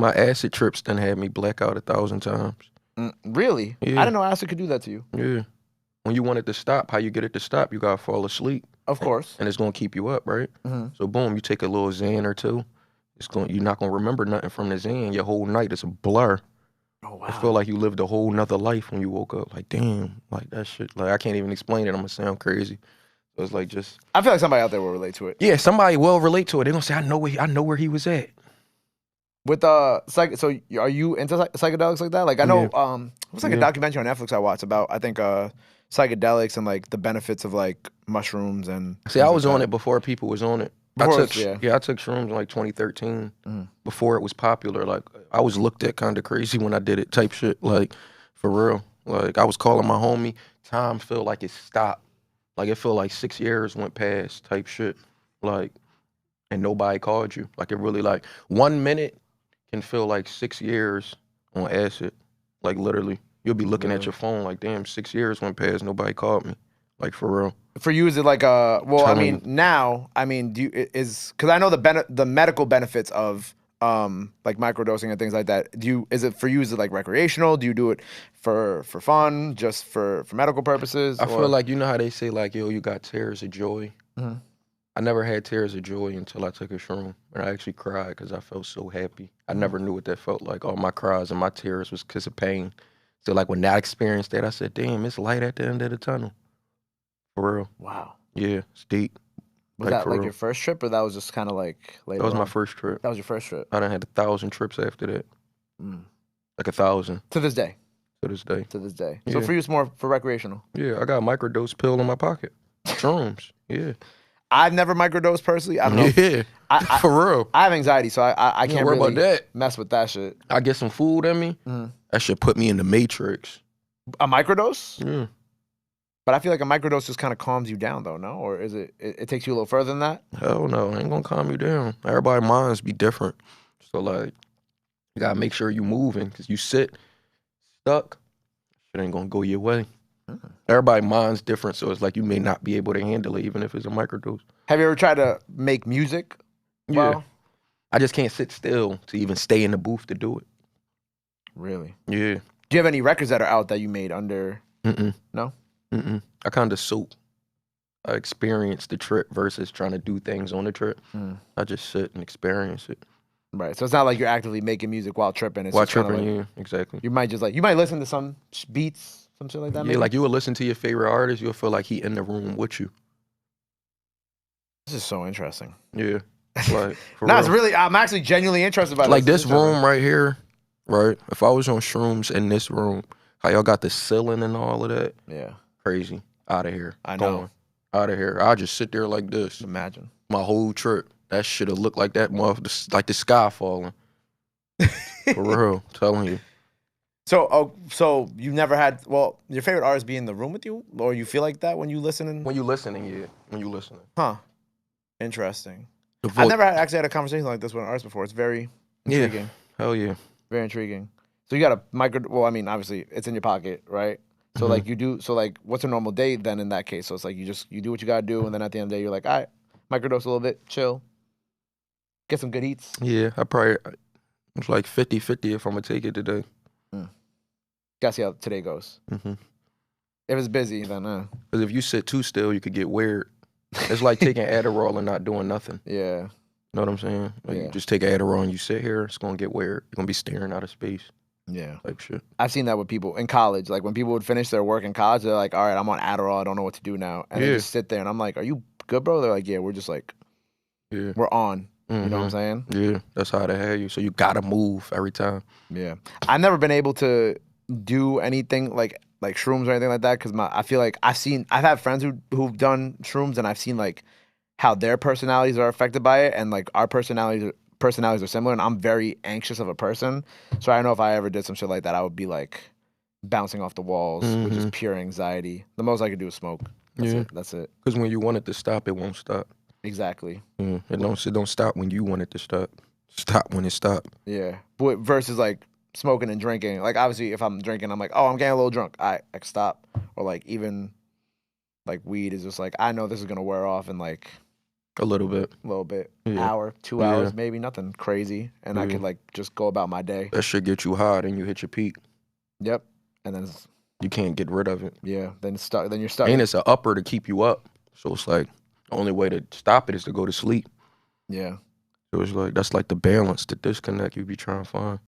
My acid trips done had me black out 1,000 times. Really? I Yeah, didn't know acid could do that to you. yeah. When you want it to stop, how you get it to stop, you gotta fall asleep. Of course. And it's gonna keep you up, right? Mm-hmm. So boom, you take a little Xan or two. You're not gonna remember nothing from the Xan. Your whole night is a blur. Oh, I feel wow. like you lived a whole nother life when you woke up. Like, damn, like that shit. Like I can't even explain it. I'm gonna sound crazy. So it's like just I feel like somebody out there will relate to it. yeah, somebody will relate to it. They're gonna say, I know where he was at. With so are you into psychedelics like that? Like I know Yeah, it was like a yeah. documentary on Netflix I watched about I think psychedelics and like the benefits of like mushrooms and See, I things like was on that. it before people was on it. Before it was, yeah. I took shrooms in like 2013 Mhm. before it was popular. Like I was looked at kind of crazy when I did it, type shit. Like for real. Like I was calling my homie. Time felt like it stopped. Like it felt like 6 years went past, type shit. Like and nobody called you. Like it really like 1 minute can feel like 6 years on acid. Like literally, you'll be looking at Really? your phone like, damn, 6 years went past, nobody called me. Like for real. For you, is it like well, I Telling mean, you. now, I mean, because I know the medical benefits of like microdosing and things like that. Is it for you? Is it like recreational? Do you do it for fun, just for medical purposes, I feel or? like you know how they say like, yo, you got tears of joy. Mhm. I never had tears of joy until I took a shroom, and I actually cried because I felt so happy. I Mhm. never knew what that felt like. All my cries and my tears was because of pain. So like when I experienced that, I said, damn, it's light at the end of the tunnel. For real. Wow. Yeah, it's deep. Was Like that for like real. your first trip, or that was just kind of like That was later my on? first trip. That was your first trip. I done had 1,000 trips after that. Mm. Like 1,000 To this day. to this day. To this day. So Yeah. for you, it's more for recreational. Yeah, I got a microdose pill in my pocket. Shrooms. Yeah. I've never microdosed personally. I don't know. Yeah. I For real. I have anxiety, so I You don't can't worry about really that. mess with that shit. I get some food in me. That shit put me in the matrix. A microdose? Yeah. But I feel like a microdose just kind of calms you down, though, no? Or is it takes you a little further than that? Hell no, I ain't gonna calm you down. Everybody's minds be different. So like, you gotta make sure you moving, cause you sit stuck, shit ain't gonna go your way. Everybody's mind's different, so it's like you may not be able to handle it, even if it's a microdose. Have you ever tried to make music? Yeah, Well, I just can't sit still to even stay in the booth to do it. really? Yeah. Do you have any records that are out that you made under? Mm-mm. No? Mm-mm. I kind of soak. I experience the trip versus trying to do things on the trip. I just sit and experience it. Right. So it's not like you're actively making music while tripping. It's While just kind of tripping, like yeah, exactly. you might listen to some beats, some shit like that. Yeah, Maybe? like you would listen to your favorite artist, you'll feel like he in the room with you. This is so interesting. Yeah, like for No, real. it's really. I'm actually genuinely interested by Like this. this room right here, right? If I was on shrooms in this room, how y'all got the ceiling and all of that, Yeah. crazy. Out of here. I know. Out of here. I'll just sit there like this. Imagine. My whole trip. That shit'll look like that like the sky falling. For real. Telling you. So you never had, well, your favorite artist be in the room with you, or you feel like that when you listen? When you listening, yeah. When you listening. Huh. Interesting. The I've vo- never actually had a conversation like this with an artist before. It's very intriguing. Hell yeah. Very intriguing. So you got a well, I mean, obviously it's in your pocket, right? So like what's a normal day then in that case? So it's like you do what you gotta do, and then at the end of the day you're like, all right, microdose a little bit, chill, get some good eats. Yeah, it's like 50-50 if I'm gonna take it today. Gotta see how today goes. Mm-hmm. If it's busy, then Because if you sit too still, you could get weird. It's like taking Adderall and not doing nothing. yeah. Know what I'm saying? Like Yeah. you just take Adderall and you sit here, it's gonna get weird. You're gonna be staring out of space. Yeah. Type shit. I've seen that with people in college. Like when people would finish their work in college, they're like, all right, I'm on Adderall, I don't know what to do now. And they Yeah. just sit there and I'm like, are you good, bro? They're like, yeah, we're just like, Yeah. we're on. You know what I'm saying? Yeah. That's how they have you. So you gotta move every time. Yeah. I've never been able to do anything like shrooms or anything like that because I feel like I've had friends who've done shrooms and I've seen like how their personalities are affected by it and like our personalities are similar and I'm very anxious of a person. So I don't know if I ever did some shit like that, I would be like bouncing off the walls with just pure anxiety. The most I could do is smoke. That's it. Because when you want it to stop, it won't stop. Exactly. It don't stop when you want it to stop. Stop when it stop. Yeah. But versus like smoking and drinking. Like obviously if I'm drinking, I'm like, oh, I'm getting a little drunk. I can stop. Or like even like weed is just like, I know this is gonna wear off in like A little bit. a little bit, Yeah. hour, 2 hours, Yeah. maybe nothing crazy, and I Yeah. could like just go about my day. That shit get you high, then you hit your peak. Yep, and then You can't get rid of it. yeah, then stuck. Then you're stuck. And it's an upper to keep you up. So it's like the only way to stop it is to go to sleep. Yeah. So it's like that's like the balance, the disconnect you be trying to find.